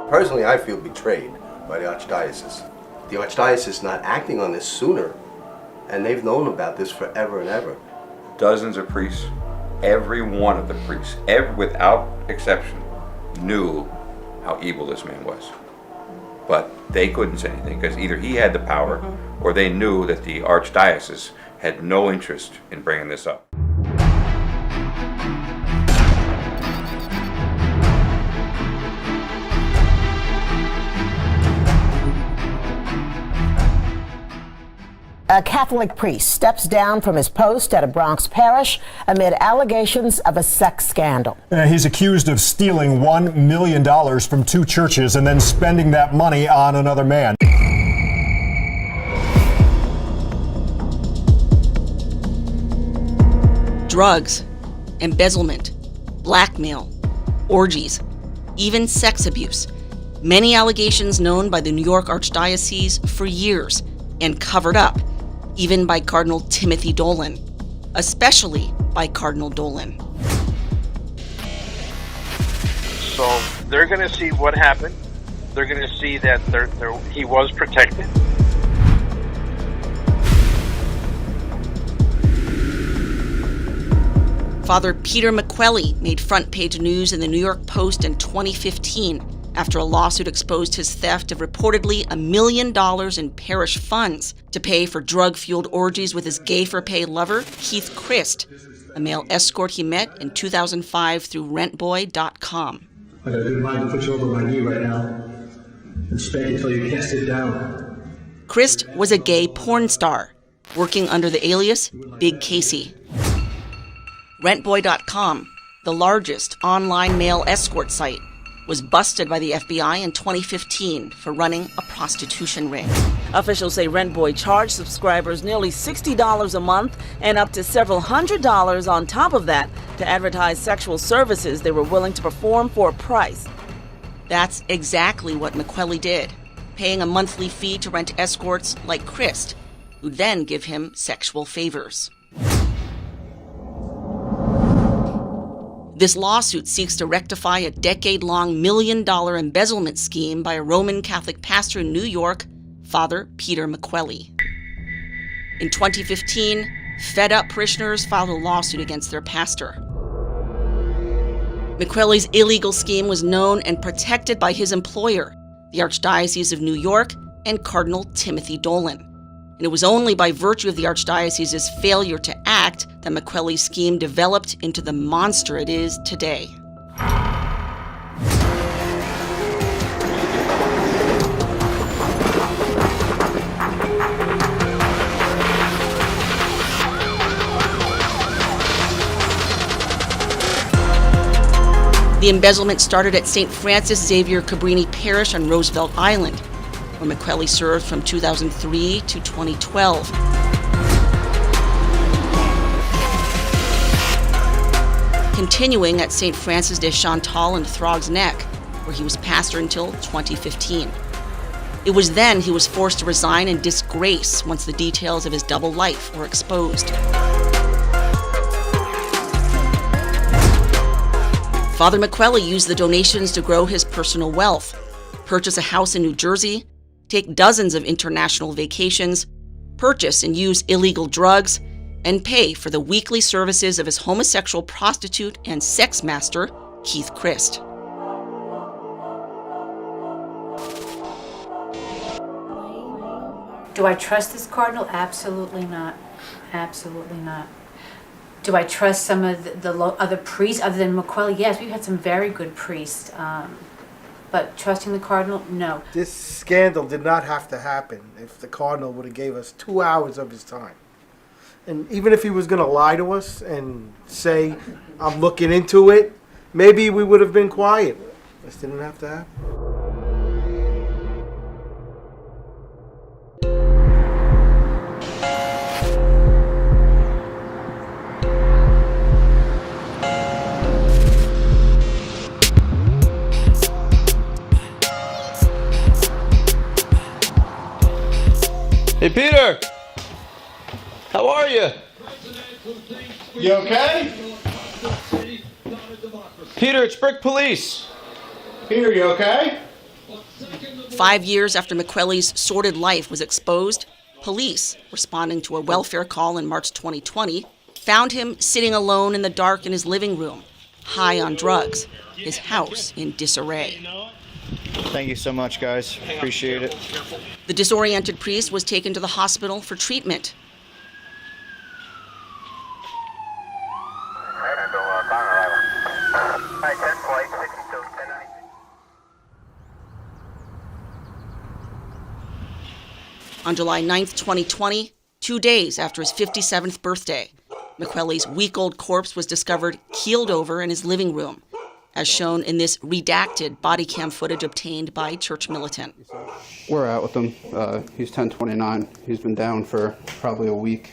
Personally, I feel betrayed by the Archdiocese. The Archdiocese is not acting on this sooner, and they've known about this forever and ever. Dozens of priests, every one of the priests, without exception, knew how evil this man was. But they couldn't say anything because either he had the power or they knew that the Archdiocese had no interest in bringing this up. A Catholic priest steps down from his post at a Bronx parish amid allegations of a sex scandal. He's accused of stealing $1 million from two churches and then spending that money on another man. Drugs, embezzlement, blackmail, orgies, even sex abuse. Many allegations known by the New York Archdiocese for years and covered up, even by Cardinal Timothy Dolan, especially by Cardinal Dolan. So they're going to see what happened. They're going to see that he was protected. Father Peter McQuelly made front-page news in the New York Post in 2015 after a lawsuit exposed his theft of reportedly $1 million in parish funds to pay for drug-fueled orgies with his gay-for-pay lover, Keith Christ, a male escort he met in 2005 through rentboy.com. I got a good mind to put you over my knee right now and spank until you can't sit down. Christ was a gay porn star, working under the alias Big Casey. Rentboy.com, the largest online male escort site, was busted by the FBI in 2015 for running a prostitution ring. Officials say Rentboy charged subscribers nearly $60 a month and up to several $100s on top of that to advertise sexual services they were willing to perform for a price. That's exactly what McQuelly did, paying a monthly fee to rent escorts like Christ, who'd then give him sexual favors. This lawsuit seeks to rectify a decade-long $1 million embezzlement scheme by a Roman Catholic pastor in New York, Father Peter McQuelly. In 2015, fed-up parishioners filed a lawsuit against their pastor. McQuelly's illegal scheme was known and protected by his employer, the Archdiocese of New York, and Cardinal Timothy Dolan. And it was only by virtue of the Archdiocese's failure to act that McQuelly's scheme developed into the monster it is today. The embezzlement started at St. Francis Xavier Cabrini Parish on Roosevelt Island, where McQuelly served from 2003 to 2012. Continuing at St. Francis de Chantal and Throgs Neck, where he was pastor until 2015. It was then he was forced to resign in disgrace once the details of his double life were exposed. Father McQuelly used the donations to grow his personal wealth, purchase a house in New Jersey, take dozens of international vacations, purchase and use illegal drugs, and pay for the weekly services of his homosexual prostitute and sex master, Keith Christ. Do I trust this cardinal? Absolutely not. Absolutely not. Do I trust some of the other priests other than McQuelly? Yes, we've had some very good priests. But trusting the cardinal? No. This scandal did not have to happen if the cardinal would have gave us 2 hours of his time. And even if he was going to lie to us and say, I'm looking into it, maybe we would have been quiet. This didn't have to happen. Hey, Peter! How are you? You okay? Peter, it's Brick Police. Peter, you okay? 5 years after McQuelly's sordid life was exposed, police, responding to a welfare call in March 2020, found him sitting alone in the dark in his living room, high on drugs, his house in disarray. Thank you so much, guys. Appreciate it. The disoriented priest was taken to the hospital for treatment. On July 9th, 2020, 2 days after his 57th birthday, McQuelly's week-old corpse was discovered keeled over in his living room, as shown in this redacted body cam footage obtained by Church Militant. We're out with him. He's 1029. He's been down for probably a week.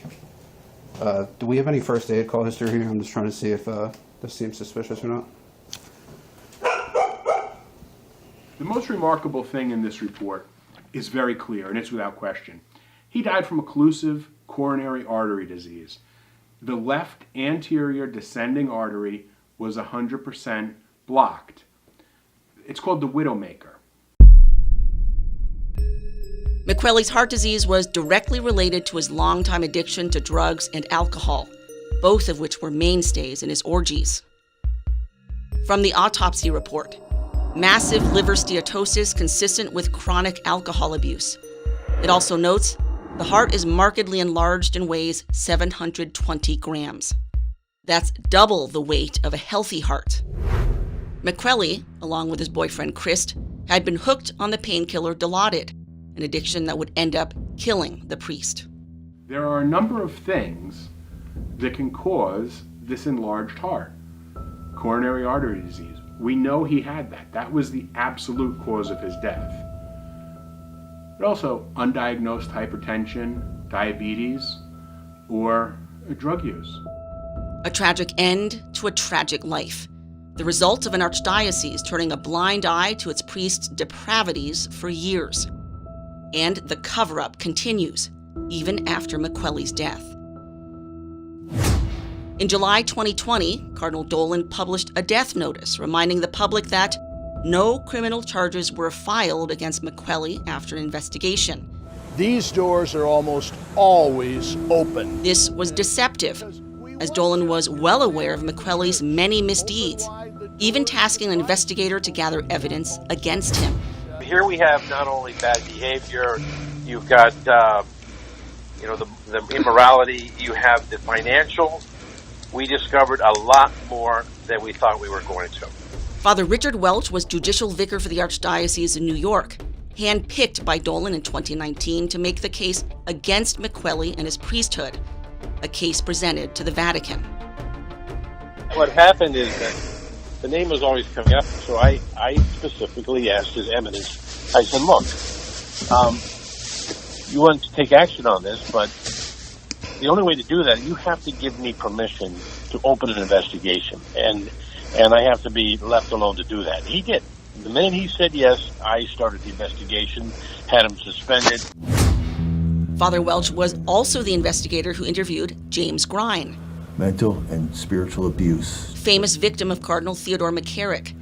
Do we have any first aid call history here? I'm just trying to see if this seems suspicious or not. The most remarkable thing in this report is very clear, and it's without question. He died from occlusive coronary artery disease. The left anterior descending artery was 100% blocked. It's called the widowmaker. McQuelly's heart disease was directly related to his longtime addiction to drugs and alcohol, both of which were mainstays in his orgies. From the autopsy report, massive liver steatosis consistent with chronic alcohol abuse. It also notes the heart is markedly enlarged and weighs 720 grams. That's double the weight of a healthy heart. McQuelly, along with his boyfriend Christ, had been hooked on the painkiller Dilaudid, an addiction that would end up killing the priest. There are a number of things that can cause this enlarged heart. Coronary artery disease. We know he had that. That was the absolute cause of his death. But also undiagnosed hypertension, diabetes, or drug use. A tragic end to a tragic life. The result of an archdiocese turning a blind eye to its priests' depravities for years. And the cover-up continues, even after McQuelly's death. In July 2020, Cardinal Dolan published a death notice reminding the public that no criminal charges were filed against McQuelly after an investigation. These doors are almost always open. This was deceptive, as Dolan was well aware of McQuelly's many misdeeds, even tasking an investigator to gather evidence against him. Here we have not only bad behavior, you've got the immorality, you have the financial. We discovered a lot more than we thought we were going to. Father Richard Welch was judicial vicar for the Archdiocese in New York, handpicked by Dolan in 2019 to make the case against McQuelly and his priesthood, a case presented to the Vatican. What happened is that the name was always coming up, so I specifically asked His Eminence, I said, look, you want to take action on this, but the only way to do that, you have to give me permission to open an investigation, and I have to be left alone to do that. He did. The minute he said yes, I started the investigation, had him suspended. Father Welch was also the investigator who interviewed James Grine, mental and spiritual abuse, famous victim of Cardinal Theodore McCarrick.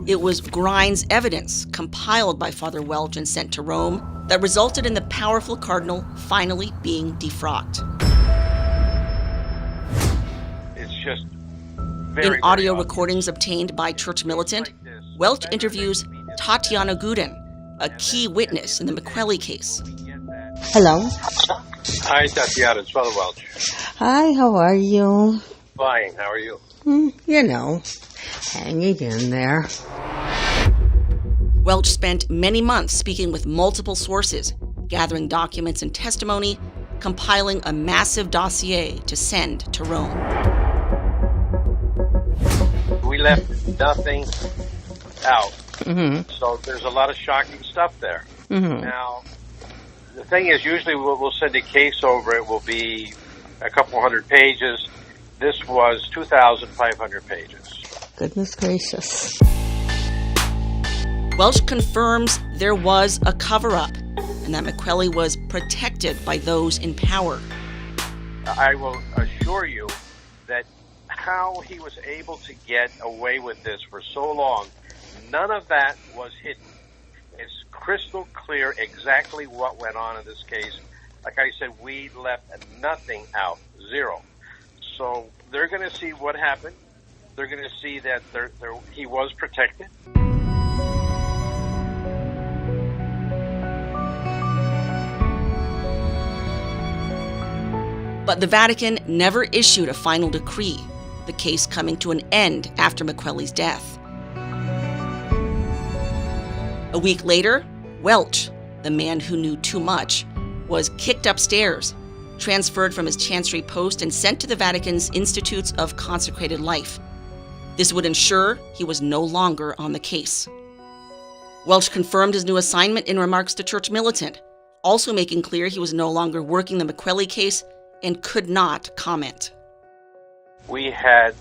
It was Grine's evidence, compiled by Father Welch and sent to Rome, that resulted in the powerful cardinal finally being defrocked. It's just in audio recordings obtained by Church Militant, Welch interviews Tatiana Gudin, a key witness in the McQuelly case. Hello. Hi, Tatiana. It's Father Welch. Hi, how are you? Fine. How are you? Hanging in there. Welch spent many months speaking with multiple sources, gathering documents and testimony, compiling a massive dossier to send to Rome. We left nothing out. So there's a lot of shocking stuff there. Now, the thing is, usually we'll send a case over. It will be a couple hundred pages. This was 2,500 pages. Goodness gracious. Welch confirms there was a cover-up and that McQuelly was protected by those in power. I will assure you that how he was able to get away with this for so long, none of that was hidden. It's crystal clear exactly what went on in this case. Like I said, we left nothing out, zero. So they're going to see what happened. They're going to see that he was protected. But the Vatican never issued a final decree, the case coming to an end after McQuelly's death. A week later, Welch, the man who knew too much, was kicked upstairs, transferred from his chancery post, and sent to the Vatican's Institutes of Consecrated Life. This would ensure he was no longer on the case. Welch confirmed his new assignment in remarks to Church Militant, also making clear he was no longer working the McQuelly case and could not comment. We had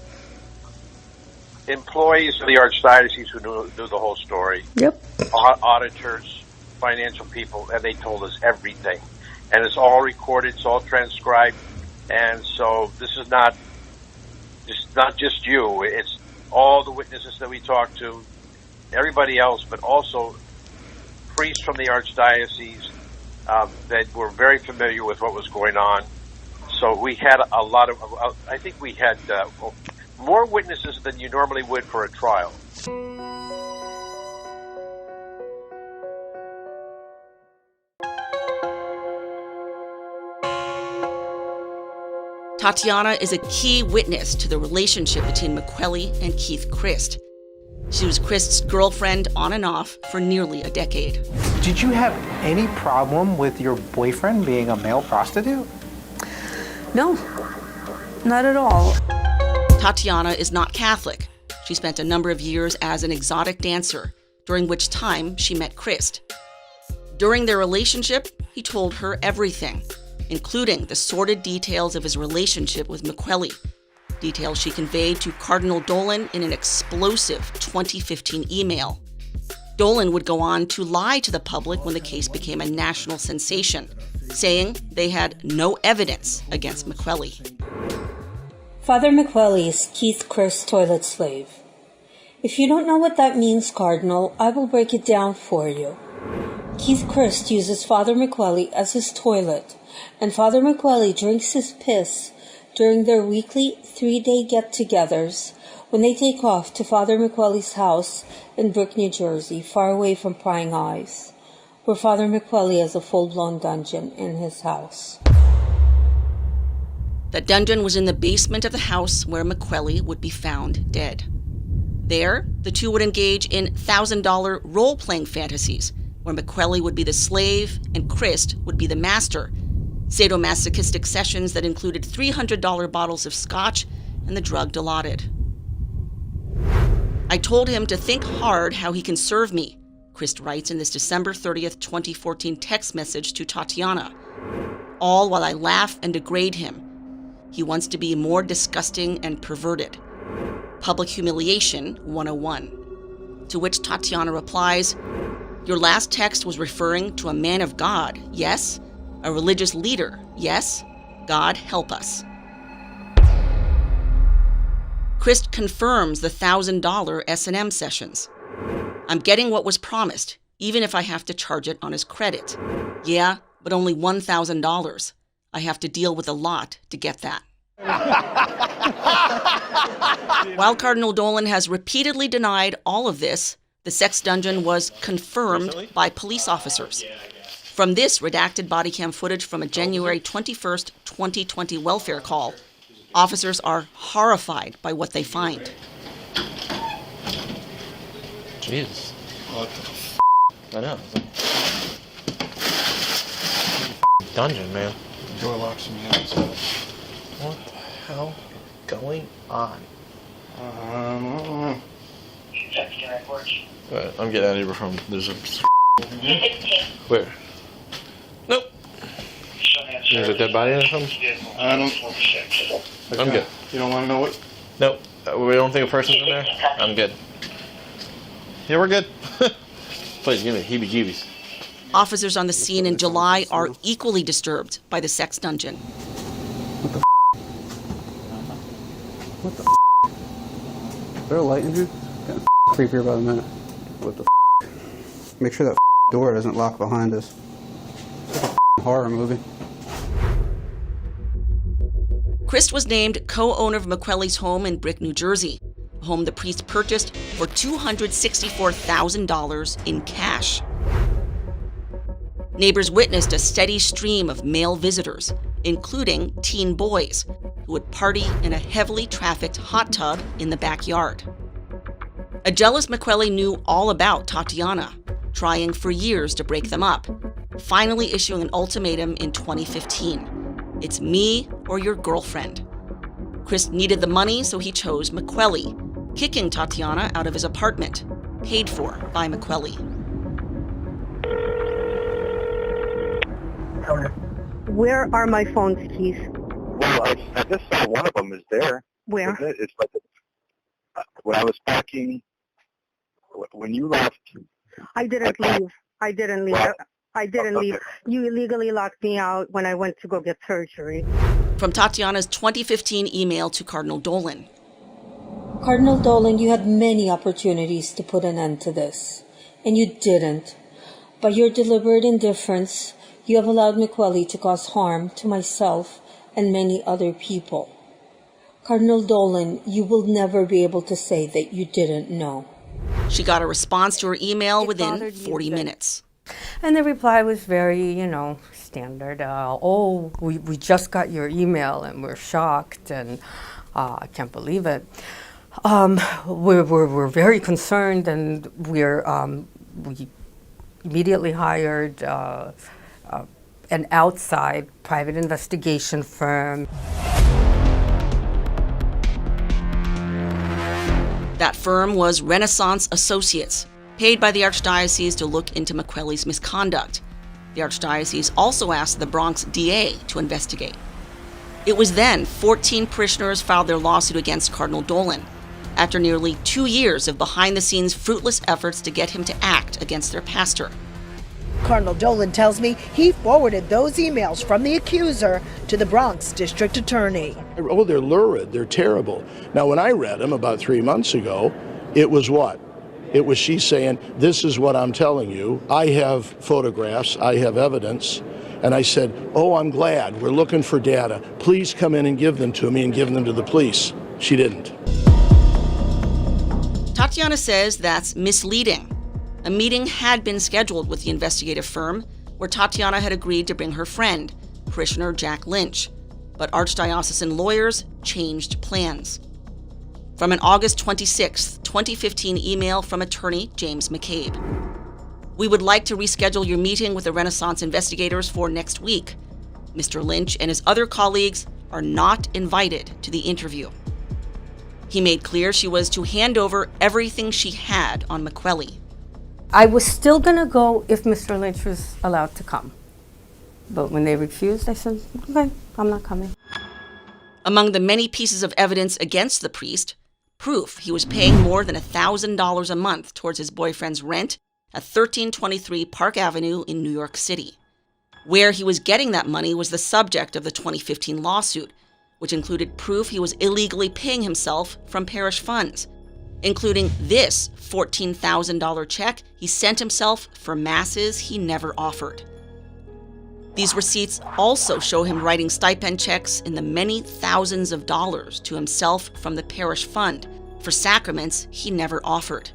employees of the Archdiocese who knew the whole story. Yep. Auditors, financial people, and they told us everything. And it's all recorded, it's all transcribed. And so this is not just you, it's all the witnesses that we talked to, everybody else, but also priests from the Archdiocese that were very familiar with what was going on. So we had a lot of, I think we had more witnesses than you normally would for a trial. Tatiana is a key witness to the relationship between McQuelly and Keith Christ. She was Christ's girlfriend on and off for nearly a decade. Did you have any problem with your boyfriend being a male prostitute? No, not at all. Tatiana is not Catholic. She spent a number of years as an exotic dancer, during which time she met Christ. During their relationship, he told her everything, including the sordid details of his relationship with McQuelly, details she conveyed to Cardinal Dolan in an explosive 2015 email. Dolan would go on to lie to the public when the case became a national sensation, saying they had no evidence against McQuelly. Father McQuelly is Keith Christ's toilet slave. If you don't know what that means, Cardinal, I will break it down for you. Keith Christ uses Father McQuelly as his toilet, and Father McQuelly drinks his piss during their weekly 3-day get-togethers when they take off to Father McQuelly's house in Brick, New Jersey, far away from prying eyes, where Father McQuelly has a full-blown dungeon in his house. The dungeon was in the basement of the house where McQuelly would be found dead. There, the two would engage in $1,000 role-playing fantasies, where McQuelly would be the slave and Christ would be the master, sadomasochistic sessions that included $300 bottles of scotch and the drug Dilaudid. I told him to think hard how he can serve me, Christ writes in this December 30th, 2014 text message to Tatiana, all while I laugh and degrade him. He wants to be more disgusting and perverted. Public Humiliation 101. To which Tatiana replies, "Your last text was referring to a man of God, yes? A religious leader, yes? God help us." Christ confirms the $1,000 S&M sessions. "I'm getting what was promised, even if I have to charge it on his credit. Yeah, but only $1,000. I have to deal with a lot to get that." While Cardinal Dolan has repeatedly denied all of this, the sex dungeon was confirmed by police officers. From this redacted body cam footage from a January 21st, 2020 welfare call, officers are horrified by what they find. Jesus. What the f***? I know. Dungeon, man. Door locks me outside. What the hell is going on? I'm getting out of here from. There's a. Where? Nope. There's a dead body or something? I don't. I'm good. You don't want to know what? Nope. We don't think a person's in there? I'm good. Yeah, we're good. Please give me heebie-jeebies. Officers on the scene in July are equally disturbed by the sex dungeon. What the Is there a light in here? Getting creepier by the minute. What the Make sure that door doesn't lock behind us. It's like a horror movie. Christ was named co-owner of McQuelly's home in Brick, New Jersey, a home the priest purchased for $264,000 in cash. Neighbors witnessed a steady stream of male visitors, including teen boys, who would party in a heavily trafficked hot tub in the backyard. A jealous McQuelly knew all about Tatiana, trying for years to break them up, finally issuing an ultimatum in 2015. It's me or your girlfriend. Chris needed the money, so he chose McQuelly, kicking Tatiana out of his apartment, paid for by McQuelly. Where are my phone's keys? Well, I just saw one of them is there. Where? It's like when I was packing, when you left. I didn't leave. I didn't leave. Well, I didn't leave. You illegally locked me out when I went to go get surgery. From Tatiana's 2015 email to Cardinal Dolan. Cardinal Dolan, you had many opportunities to put an end to this, and you didn't. By your deliberate indifference, you have allowed McQuelly to cause harm to myself and many other people. Cardinal Dolan, you will never be able to say that you didn't know. She got a response to her email within 40 minutes. And the reply was very, standard. We just got your email and we're shocked and I can't believe it. We're very concerned and we immediately hired an outside private investigation firm. That firm was Renaissance Associates, paid by the Archdiocese to look into McQuelly's misconduct. The Archdiocese also asked the Bronx DA to investigate. It was then 14 parishioners filed their lawsuit against Cardinal Dolan, after nearly 2 years of behind-the-scenes fruitless efforts to get him to act against their pastor. Cardinal Dolan tells me he forwarded those emails from the accuser to the Bronx district attorney. Oh, they're lurid. They're terrible. Now, when I read them about 3 months ago, it was what? It was she saying, this is what I'm telling you. I have photographs. I have evidence. And I said, oh, I'm glad. We're looking for data. Please come in and give them to me and give them to the police. She didn't. Tatiana says that's misleading. A meeting had been scheduled with the investigative firm where Tatiana had agreed to bring her friend, parishioner Jack Lynch, but archdiocesan lawyers changed plans. From an August 26, 2015 email from attorney James McCabe. We would like to reschedule your meeting with the Renaissance investigators for next week. Mr. Lynch and his other colleagues are not invited to the interview. He made clear she was to hand over everything she had on McQuelly. I was still going to go if Mr. Lynch was allowed to come. But when they refused, I said, okay, I'm not coming. Among the many pieces of evidence against the priest, proof he was paying more than $1,000 a month towards his boyfriend's rent at 1323 Park Avenue in New York City. Where he was getting that money was the subject of the 2015 lawsuit, which included proof he was illegally paying himself from parish funds, including this $14,000 check he sent himself for masses he never offered. These receipts also show him writing stipend checks in the many thousands of dollars to himself from the parish fund for sacraments he never offered.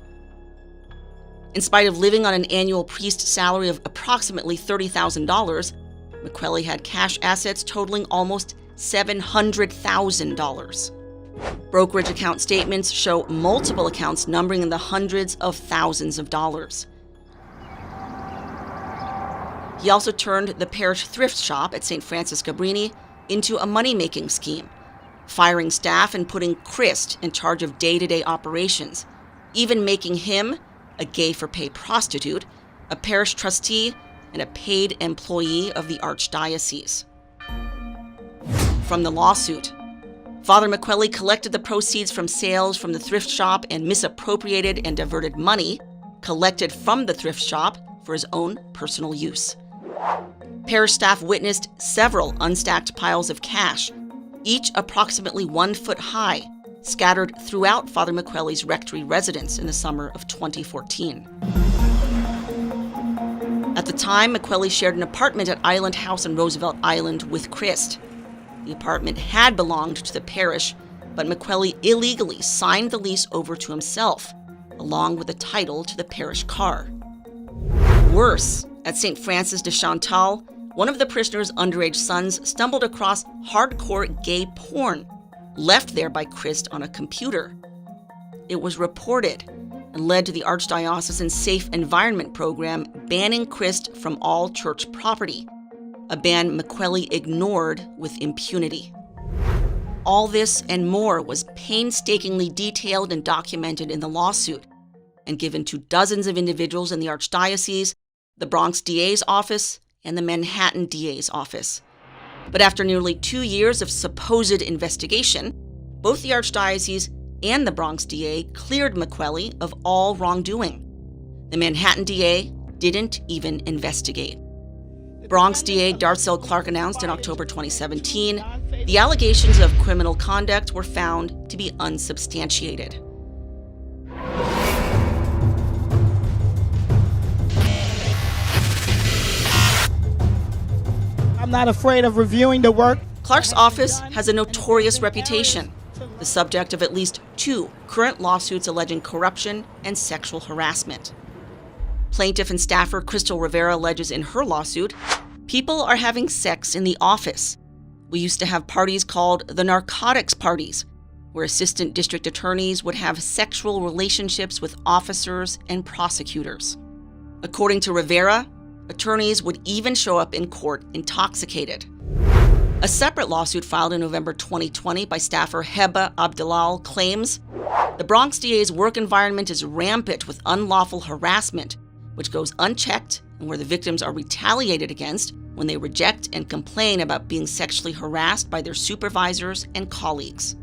In spite of living on an annual priest salary of approximately $30,000, McQuelly had cash assets totaling almost $700,000. Brokerage account statements show multiple accounts numbering in the hundreds of thousands of dollars. He also turned the parish thrift shop at St. Francis Cabrini into a money-making scheme, firing staff and putting Christ in charge of day-to-day operations, even making him a gay-for-pay prostitute, a parish trustee, and a paid employee of the Archdiocese. From the lawsuit, Father McQuelly collected the proceeds from sales from the thrift shop and misappropriated and diverted money collected from the thrift shop for his own personal use. Parish staff witnessed several unstacked piles of cash, each approximately 1 foot high, scattered throughout Father McQuelly's rectory residence in the summer of 2014. At the time, McQuelly shared an apartment at Island House on Roosevelt Island with Christ. The apartment had belonged to the parish, but McQuelly illegally signed the lease over to himself, along with the title to the parish car. Worse, at St. Francis de Chantal, one of the prisoner's underage sons stumbled across hardcore gay porn, left there by Christ on a computer. It was reported and led to the Archdiocesan Safe Environment Program banning Christ from all church property, a ban McQuelly ignored with impunity. All this and more was painstakingly detailed and documented in the lawsuit and given to dozens of individuals in the Archdiocese, the Bronx DA's office, and the Manhattan DA's office. But after nearly 2 years of supposed investigation, both the Archdiocese and the Bronx DA cleared McQuelly of all wrongdoing. The Manhattan DA didn't even investigate. Bronx DA Darcel Clark announced in October 2017, the allegations of criminal conduct were found to be unsubstantiated. I'm not afraid of reviewing the work. Clark's office has a notorious reputation, the subject of at least 2 current lawsuits alleging corruption and sexual harassment. Plaintiff and staffer Crystal Rivera alleges in her lawsuit, people are having sex in the office. We used to have parties called the narcotics parties, where assistant district attorneys would have sexual relationships with officers and prosecutors. According to Rivera, attorneys would even show up in court intoxicated. A separate lawsuit filed in November 2020 by staffer Heba Abdelal claims the Bronx DA's work environment is rampant with unlawful harassment, which goes unchecked and where the victims are retaliated against when they reject and complain about being sexually harassed by their supervisors and colleagues.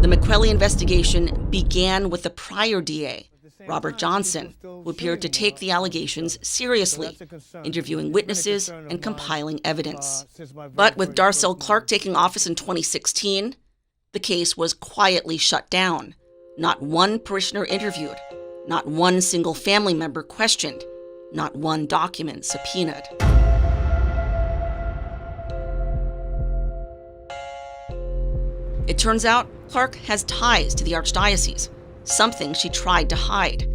The McQuelly investigation began with the prior DA, Robert Johnson, who appeared to take the allegations seriously, interviewing witnesses and compiling evidence. But with Darcel Clark taking office in 2016, the case was quietly shut down. Not one parishioner interviewed, not one single family member questioned, not one document subpoenaed. It turns out Clark has ties to the Archdiocese, something she tried to hide.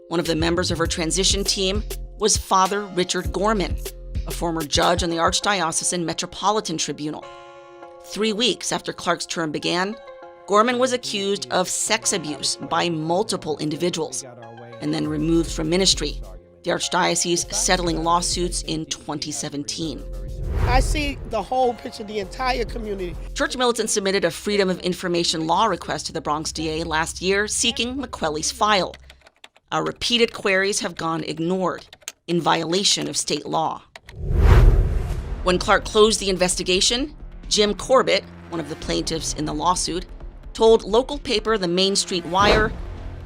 One of the members of her transition team was Father Richard Gorman, a former judge on the Archdiocesan Metropolitan Tribunal. 3 weeks after Clark's term began, Gorman was accused of sex abuse by multiple individuals and then removed from ministry, the Archdiocese settling lawsuits in 2017. I see the whole picture, the entire community. Church Militant submitted a Freedom of Information law request to the Bronx DA last year seeking McQuelly's file. Our repeated queries have gone ignored, in violation of state law. When Clark closed the investigation, Jim Corbett, one of the plaintiffs in the lawsuit, told local paper The Main Street Wire,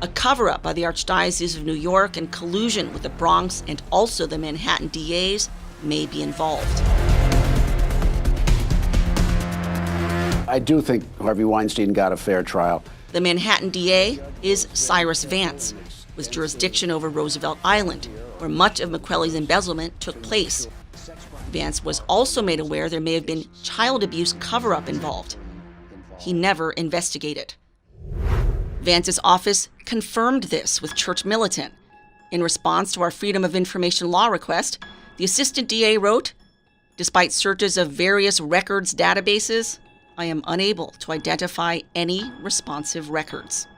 a cover-up by the Archdiocese of New York and collusion with the Bronx and also the Manhattan DAs may be involved. I do think Harvey Weinstein got a fair trial. The Manhattan DA is Cyrus Vance, with jurisdiction over Roosevelt Island, where much of McQuelly's embezzlement took place. Vance was also made aware there may have been child abuse cover-up involved. He never investigated. Vance's office confirmed this with Church Militant. In response to our Freedom of Information law request, the assistant DA wrote, "Despite searches of various records databases, I am unable to identify any responsive records."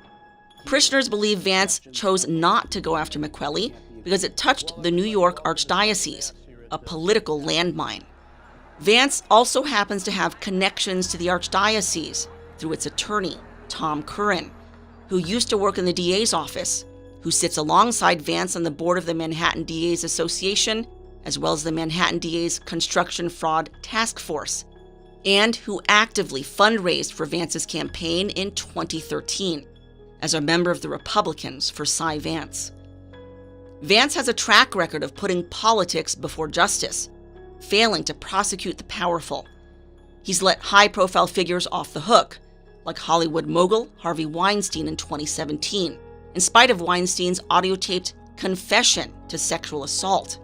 Parishioners believe Vance chose not to go after McQuelly because it touched the New York Archdiocese, a political landmine. Vance also happens to have connections to the Archdiocese through its attorney, Tom Curran, who used to work in the DA's office, who sits alongside Vance on the board of the Manhattan DA's Association, as well as the Manhattan DA's Construction Fraud Task Force, and who actively fundraised for Vance's campaign in 2013 as a member of the Republicans for Cy Vance. Vance has a track record of putting politics before justice, failing to prosecute the powerful. He's let high-profile figures off the hook, like Hollywood mogul Harvey Weinstein in 2017, in spite of Weinstein's audio-taped confession to sexual assault.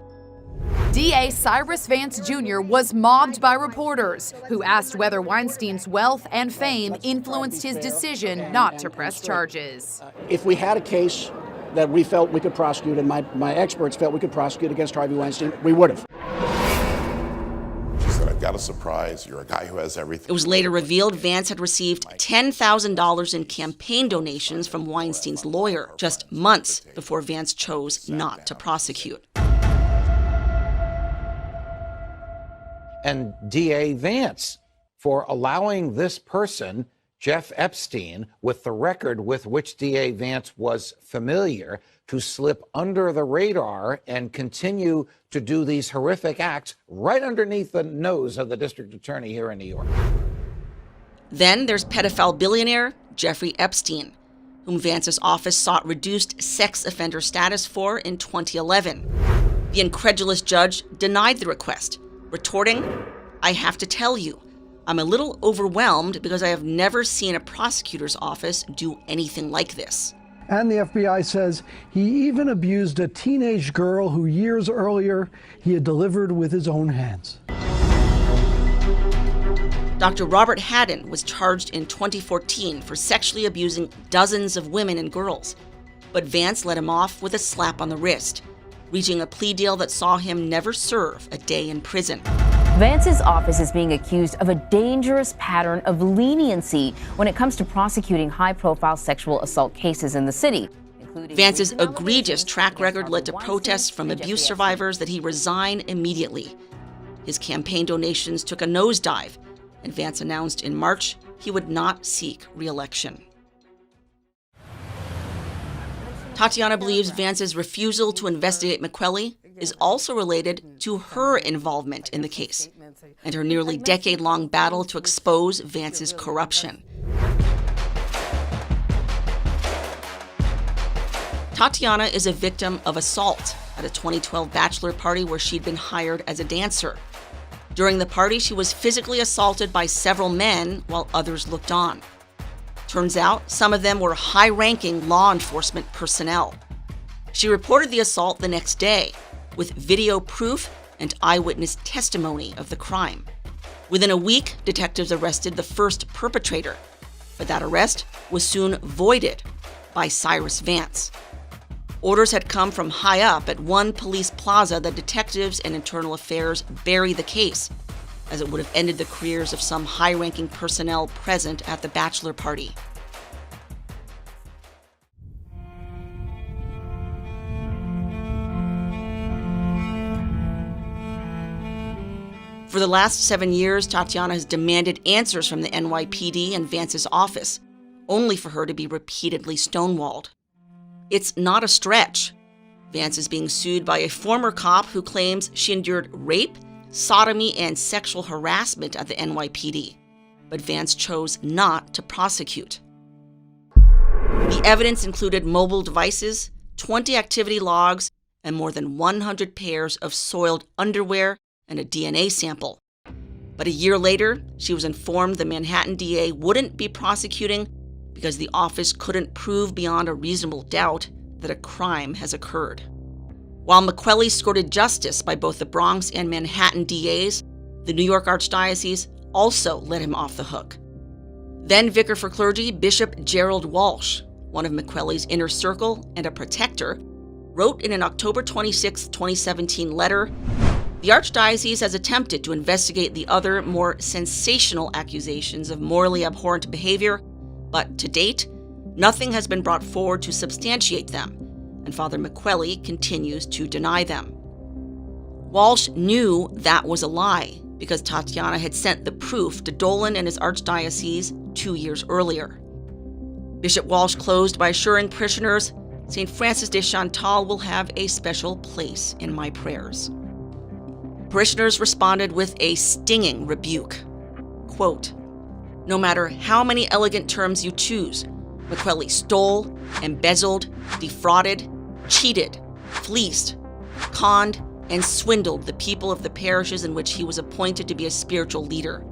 DA Cyrus Vance Jr. was mobbed by reporters who asked whether Weinstein's wealth and fame influenced his decision not to press charges. If we had a case that we felt we could prosecute, and my experts felt we could prosecute against Harvey Weinstein, we would have. She said, I've got a surprise. You're a guy who has everything. It was later revealed Vance had received $10,000 in campaign donations from Weinstein's lawyer just months before Vance chose not to prosecute. And DA Vance for allowing this person, Jeff Epstein, with the record with which DA Vance was familiar, to slip under the radar and continue to do these horrific acts right underneath the nose of the district attorney here in New York. Then there's pedophile billionaire Jeffrey Epstein, whom Vance's office sought reduced sex offender status for in 2011. The incredulous judge denied the request, retorting, "I have to tell you, I'm a little overwhelmed because I have never seen a prosecutor's office do anything like this." And the FBI says he even abused a teenage girl who years earlier he had delivered with his own hands. Dr. Robert Haddon was charged in 2014 for sexually abusing dozens of women and girls, but Vance let him off with a slap on the wrist, reaching a plea deal that saw him never serve a day in prison. Vance's office is being accused of a dangerous pattern of leniency when it comes to prosecuting high-profile sexual assault cases in the city. Vance's egregious track record led to protests from abuse survivors that he resign immediately. His campaign donations took a nosedive, and Vance announced in March he would not seek re-election. Tatiana believes Vance's refusal to investigate McQuelly is also related to her involvement in the case and her nearly decade-long battle to expose Vance's corruption. Tatiana is a victim of assault at a 2012 bachelor party where she'd been hired as a dancer. During the party, she was physically assaulted by several men while others looked on. Turns out, some of them were high-ranking law enforcement personnel. She reported the assault the next day, with video proof and eyewitness testimony of the crime. Within a week, detectives arrested the first perpetrator, but that arrest was soon voided by Cyrus Vance. Orders had come from high up at one police plaza that detectives and internal affairs bury the case, as it would have ended the careers of some high-ranking personnel present at the bachelor party. For the last 7 years, Tatiana has demanded answers from the NYPD and Vance's office, only for her to be repeatedly stonewalled. It's not a stretch. Vance is being sued by a former cop who claims she endured rape, sodomy, and sexual harassment at the NYPD, but Vance chose not to prosecute. The evidence included mobile devices, 20 activity logs, and more than 100 pairs of soiled underwear and a DNA sample. But a year later, she was informed the Manhattan DA wouldn't be prosecuting because the office couldn't prove beyond a reasonable doubt that a crime has occurred. While McQuelly skirted justice by both the Bronx and Manhattan DAs, the New York Archdiocese also let him off the hook. Then Vicar for Clergy Bishop Gerald Walsh, one of McQuelly's inner circle and a protector, wrote in an October 26, 2017 letter, "The Archdiocese has attempted to investigate the other, more sensational accusations of morally abhorrent behavior, but to date, nothing has been brought forward to substantiate them, and Father McQuelly continues to deny them." Walsh knew that was a lie because Tatiana had sent the proof to Dolan and his archdiocese 2 years earlier. Bishop Walsh closed by assuring parishioners, "St. Francis de Chantal will have a special place in my prayers." Parishioners responded with a stinging rebuke. Quote, "No matter how many elegant terms you choose, McQuelly stole, embezzled, defrauded, cheated, fleeced, conned, and swindled the people of the parishes in which he was appointed to be a spiritual leader,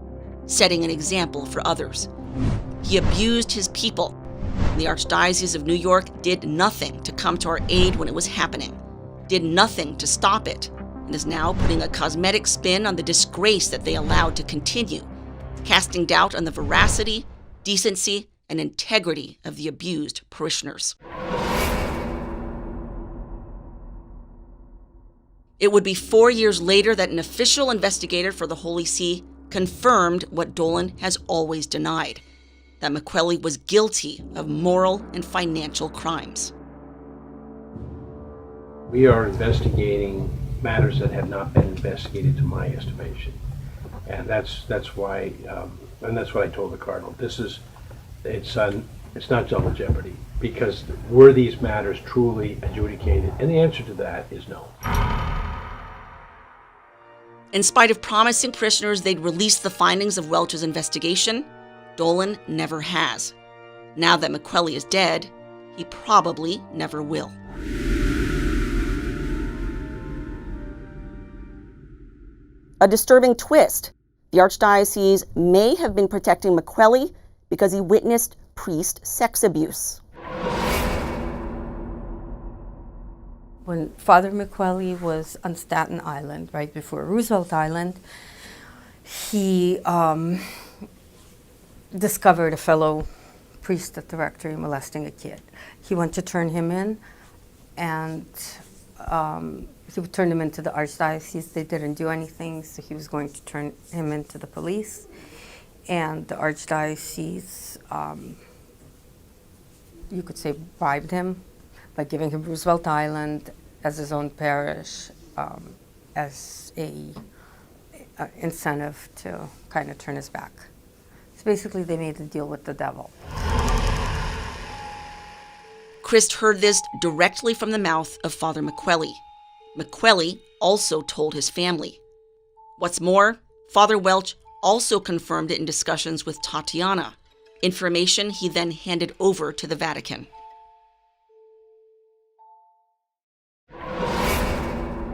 setting an example for others. He abused his people, The Archdiocese of New York did nothing to come to our aid when it was happening, did nothing to stop it, and is now putting a cosmetic spin on the disgrace that they allowed to continue, casting doubt on the veracity, decency, and integrity of the abused parishioners. It would be 4 years later that an official investigator for the Holy See confirmed what Dolan has always denied, that McQuelly was guilty of moral and financial crimes. We are investigating matters that have not been investigated to my estimation. And that's why, and that's what I told the Cardinal. It's not double jeopardy, because were these matters truly adjudicated? And the answer to that is no. In spite of promising parishioners they'd release the findings of Welch's investigation, Dolan never has. Now that McQuelly is dead, he probably never will. A disturbing twist. The Archdiocese may have been protecting McQuelly because he witnessed priest sex abuse. When Father McQuelly was on Staten Island, right before Roosevelt Island, he discovered a fellow priest at the rectory molesting a kid. He went to turn him in, and he would turn him into the Archdiocese. They didn't do anything, so he was going to turn him into the police. And the Archdiocese, you could say, bribed him by giving him Roosevelt Island as his own parish, as a incentive to kind of turn his back. So basically, they made a deal with the devil. Christ heard this directly from the mouth of Father McQuelly. McQuelly also told his family. What's more, Father Welch also confirmed it in discussions with Tatiana, information he then handed over to the Vatican.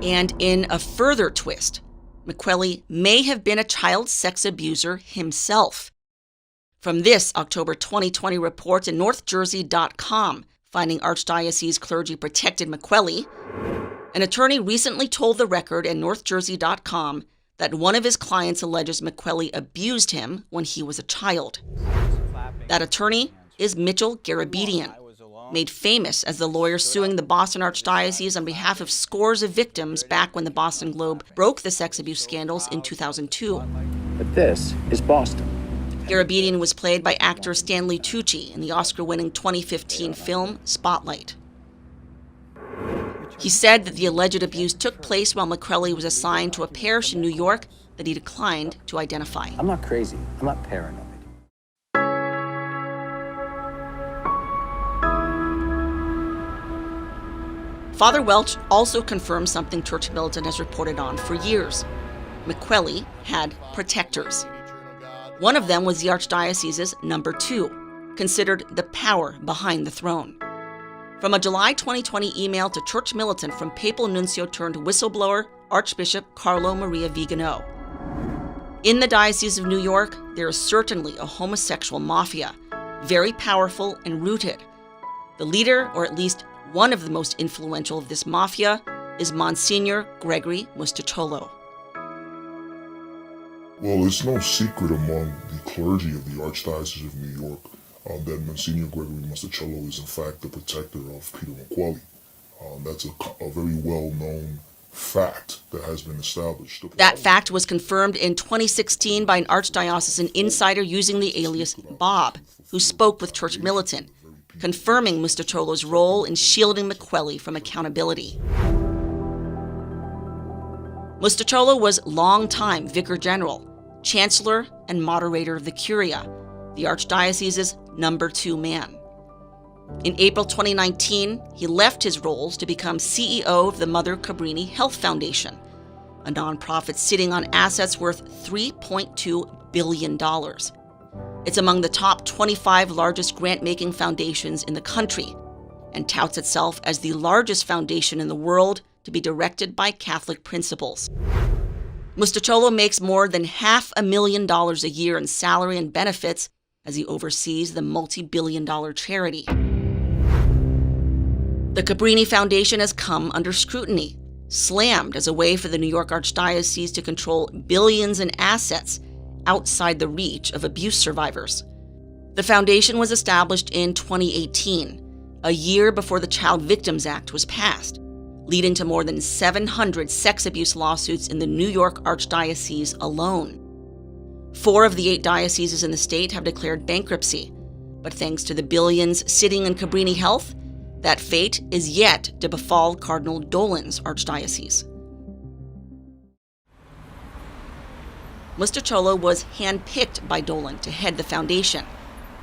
And in a further twist, McQuelly may have been a child sex abuser himself. From this October 2020 report in NorthJersey.com, finding Archdiocese clergy protected McQuelly, an attorney recently told The Record and NorthJersey.com that one of his clients alleges McQuelly abused him when he was a child. That attorney is Mitchell Garabedian, made famous as the lawyer suing the Boston Archdiocese on behalf of scores of victims back when the Boston Globe broke the sex abuse scandals in 2002. But this is Boston. Garabedian was played by actor Stanley Tucci in the Oscar-winning 2015 film Spotlight. He said that the alleged abuse took place while McQuelly was assigned to a parish in New York that he declined to identify. I'm not crazy. I'm not paranoid. Father Welch also confirmed something Church Militant has reported on for years. McQuelly had protectors. One of them was the Archdiocese's number 2, considered the power behind the throne. From a July 2020 email to Church Militant from Papal Nuncio turned whistleblower Archbishop Carlo Maria Vigano. In the Diocese of New York, there is certainly a homosexual mafia, very powerful and rooted. The leader, or at least one of the most influential of this mafia, is Monsignor Gregory Mustacholo. Well, it's no secret among the clergy of the Archdiocese of New York that Monsignor Gregory Mustacholo is in fact the protector of Peter McQuelly. That's a very well-known fact that has been established. That fact was confirmed in 2016 by an archdiocesan insider using the alias Bob, who spoke with Church Militant, confirming Mustacholo's role in shielding McQuelly from accountability. Mustacholo was longtime Vicar General, Chancellor, and moderator of the Curia, the Archdiocese's number 2 man. In April 2019, he left his roles to become CEO of the Mother Cabrini Health Foundation, a nonprofit sitting on assets worth $3.2 billion. It's among the top 25 largest grant-making foundations in the country and touts itself as the largest foundation in the world to be directed by Catholic principles. Mustacholo makes more than $500,000 a year in salary and benefits as he oversees the multi-billion-dollar charity. The Cabrini Foundation has come under scrutiny, slammed as a way for the New York Archdiocese to control billions in assets outside the reach of abuse survivors. The foundation was established in 2018, a year before the Child Victims Act was passed, leading to more than 700 sex abuse lawsuits in the New York Archdiocese alone. 4 of the 8 dioceses in the state have declared bankruptcy, but thanks to the billions sitting in Cabrini Health, that fate is yet to befall Cardinal Dolan's archdiocese. Musticciolo was handpicked by Dolan to head the foundation,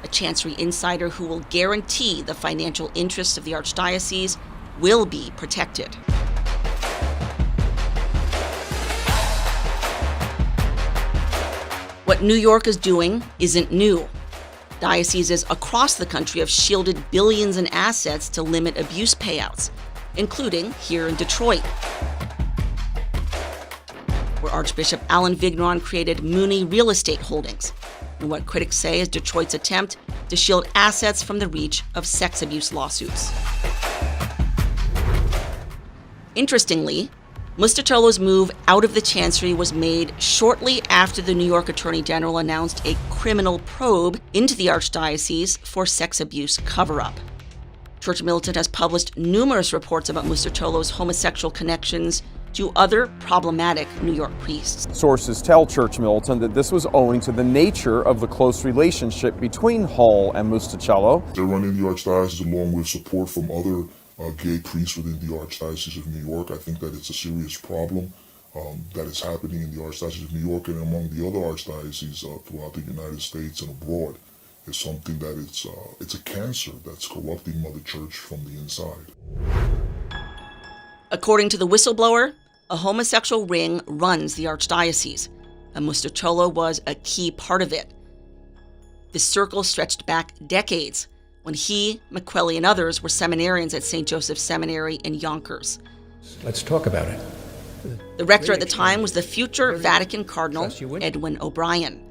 a Chancery insider who will guarantee the financial interests of the archdiocese will be protected. What New York is doing isn't new. Dioceses across the country have shielded billions in assets to limit abuse payouts, including here in Detroit, where Archbishop Alan Vigneron created Mooney Real Estate Holdings, in what critics say is Detroit's attempt to shield assets from the reach of sex abuse lawsuits. Interestingly, Musticciolo's move out of the Chancery was made shortly after the New York Attorney General announced a criminal probe into the Archdiocese for sex abuse cover-up. Church Militant has published numerous reports about Musticciolo's homosexual connections to other problematic New York priests. Sources tell Church Militant that this was owing to the nature of the close relationship between Hall and Musticciolo. They're running the Archdiocese along with support from other gay priests within the Archdiocese of New York. I think that it's a serious problem that is happening in the Archdiocese of New York and among the other archdioceses throughout the United States and abroad. It's something that it's a cancer that's corrupting Mother Church from the inside. According to the whistleblower, a homosexual ring runs the Archdiocese, and Musticciolo was a key part of it. This circle stretched back decades, when he, McQuelly, and others were seminarians at St. Joseph's Seminary in Yonkers. Let's talk about it. The rector at the time was the future Vatican Cardinal Edwin O'Brien,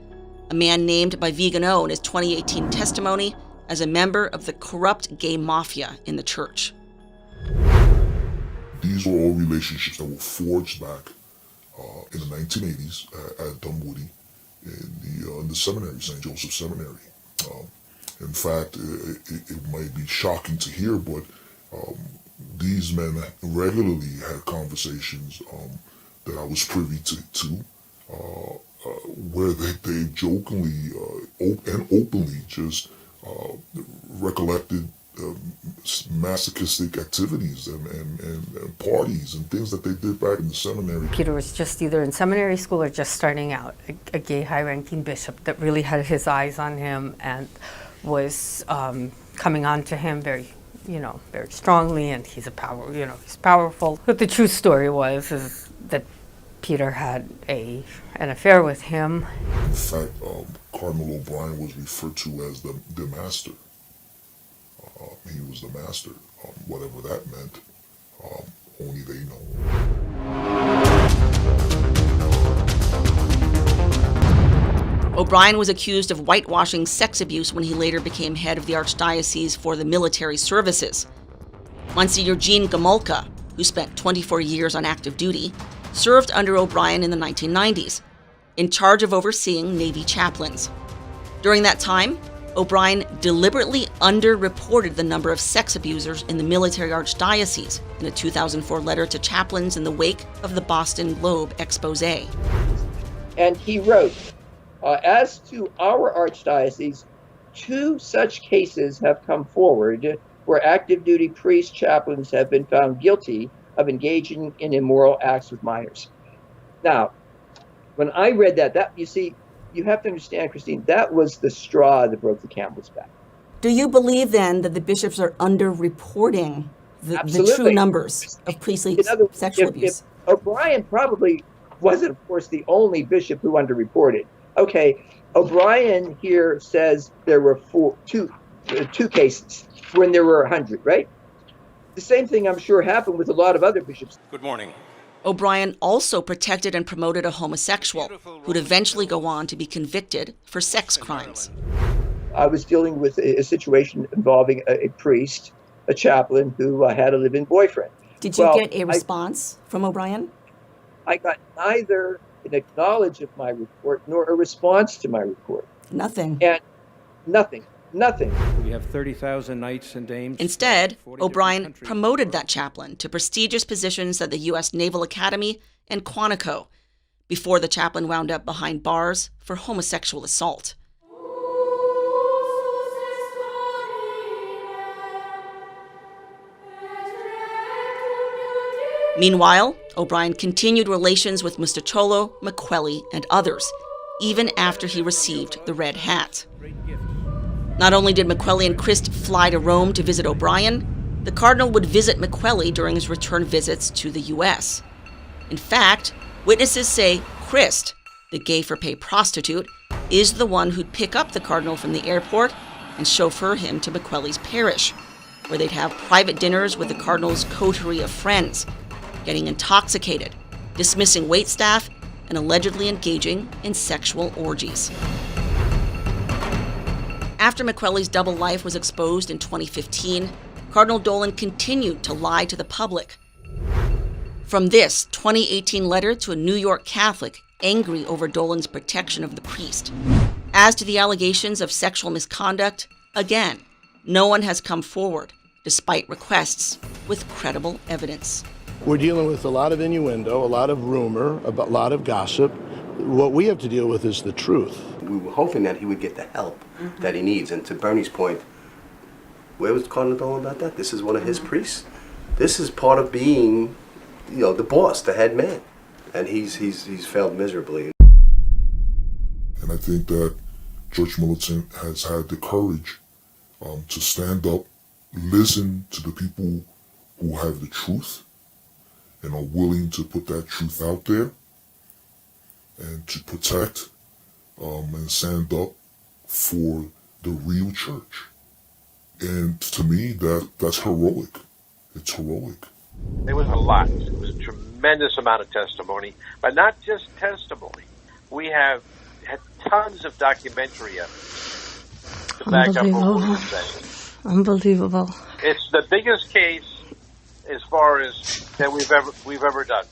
a man named by Vigano in his 2018 testimony as a member of the corrupt gay mafia in the church. These were all relationships that were forged back in the 1980s at Dunwoody in the seminary, St. Joseph's Seminary. In fact, it might be shocking to hear, but these men regularly had conversations that I was privy to where they jokingly and openly just recollected masochistic activities and parties and things that they did back in the seminary. Peter was just either in seminary school or just starting out, a gay high-ranking bishop that really had his eyes on him and was coming on to him very strongly, and he's powerful. But the true story is that Peter had an affair with him. In fact, Cardinal O'Brien was referred to as the master. He was the master, whatever that meant, only they know. O'Brien was accused of whitewashing sex abuse when he later became head of the Archdiocese for the Military Services. Monsignor Gene Gomulka, who spent 24 years on active duty, served under O'Brien in the 1990s, in charge of overseeing Navy chaplains. During that time, O'Brien deliberately underreported the number of sex abusers in the military archdiocese in a 2004 letter to chaplains in the wake of the Boston Globe expose. And he wrote, as to our archdiocese, 2 such cases have come forward where active duty priest chaplains have been found guilty of engaging in immoral acts with minors. Now, when I read that you see, you have to understand, Christine, that was the straw that broke the camel's back. Do you believe then that the bishops are underreporting the true numbers of priestly sexual abuse? If O'Brien probably wasn't, of course, the only bishop who underreported. Okay, O'Brien here says there were two cases when there were 100, right? The same thing, I'm sure, happened with a lot of other bishops. Good morning. O'Brien also protected and promoted a homosexual who'd eventually go on to be convicted for sex crimes. I was dealing with a situation involving a priest, a chaplain who had a live-in boyfriend. Did you get a response from O'Brien? I got neither an acknowledge of my report nor a response to my report. Nothing. And nothing. We have 30,000 knights and dames. Instead, O'Brien promoted that chaplain to prestigious positions at the U.S. Naval Academy and Quantico before the chaplain wound up behind bars for homosexual assault. Meanwhile, O'Brien continued relations with Mustacholo, McQuelly, and others, even after he received the red hat. Not only did McQuelly and Christ fly to Rome to visit O'Brien, the cardinal would visit McQuelly during his return visits to the U.S. In fact, witnesses say Christ, the gay-for-pay prostitute, is the one who'd pick up the cardinal from the airport and chauffeur him to McQuelly's parish, where they'd have private dinners with the cardinal's coterie of friends, getting intoxicated, dismissing waitstaff, and allegedly engaging in sexual orgies. After McQuelly's double life was exposed in 2015, Cardinal Dolan continued to lie to the public. From this 2018 letter to a New York Catholic angry over Dolan's protection of the priest. As to the allegations of sexual misconduct, again, no one has come forward, despite requests, with credible evidence. We're dealing with a lot of innuendo, a lot of rumor, a lot of gossip. What we have to deal with is the truth. We were hoping that he would get the help that he needs. And to Bernie's point, where was Cardinal Dolan about that? This is one of his priests. This is part of being, the boss, the head man. And he's failed miserably. And I think that Church Militant has had the courage to stand up, listen to the people who have the truth, and are willing to put that truth out there and to protect and stand up for the real church. And to me, that's heroic. It's heroic. It was a lot. It was a tremendous amount of testimony, but not just testimony. We have had tons of documentary evidence to back up what we were saying. Unbelievable. It's the biggest case as far as that we've ever done.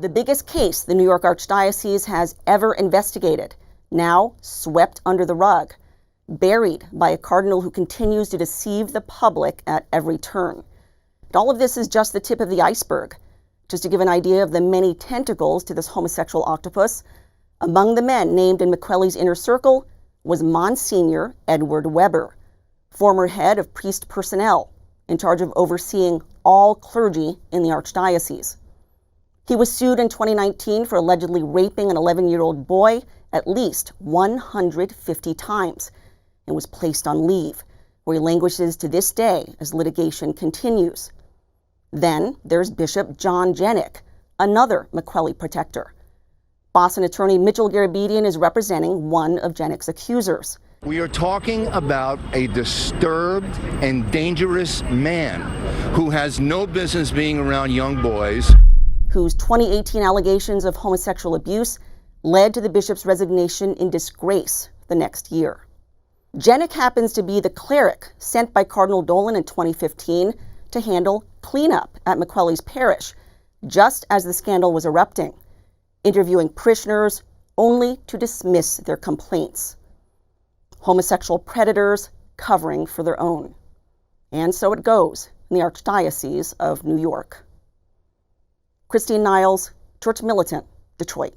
The biggest case the New York Archdiocese has ever investigated, now swept under the rug, buried by a cardinal who continues to deceive the public at every turn. And all of this is just the tip of the iceberg. Just to give an idea of the many tentacles to this homosexual octopus, among the men named in McQuelly's inner circle was Monsignor Edward Weber, former head of priest personnel, in charge of overseeing all clergy in the Archdiocese. He was sued in 2019 for allegedly raping an 11-year-old boy at least 150 times and was placed on leave, where he languishes to this day as litigation continues. Then there's Bishop John Janik, another McQuelly protector. Boston attorney Mitchell Garabedian is representing one of Janik's accusers. We are talking about a disturbed and dangerous man who has no business being around young boys. Whose 2018 allegations of homosexual abuse led to the bishop's resignation in disgrace the next year. Janik happens to be the cleric sent by Cardinal Dolan in 2015 to handle cleanup at McQuelly's parish, just as the scandal was erupting, interviewing parishioners only to dismiss their complaints. Homosexual predators covering for their own. And so it goes in the Archdiocese of New York. Christine Niles, Church Militant, Detroit.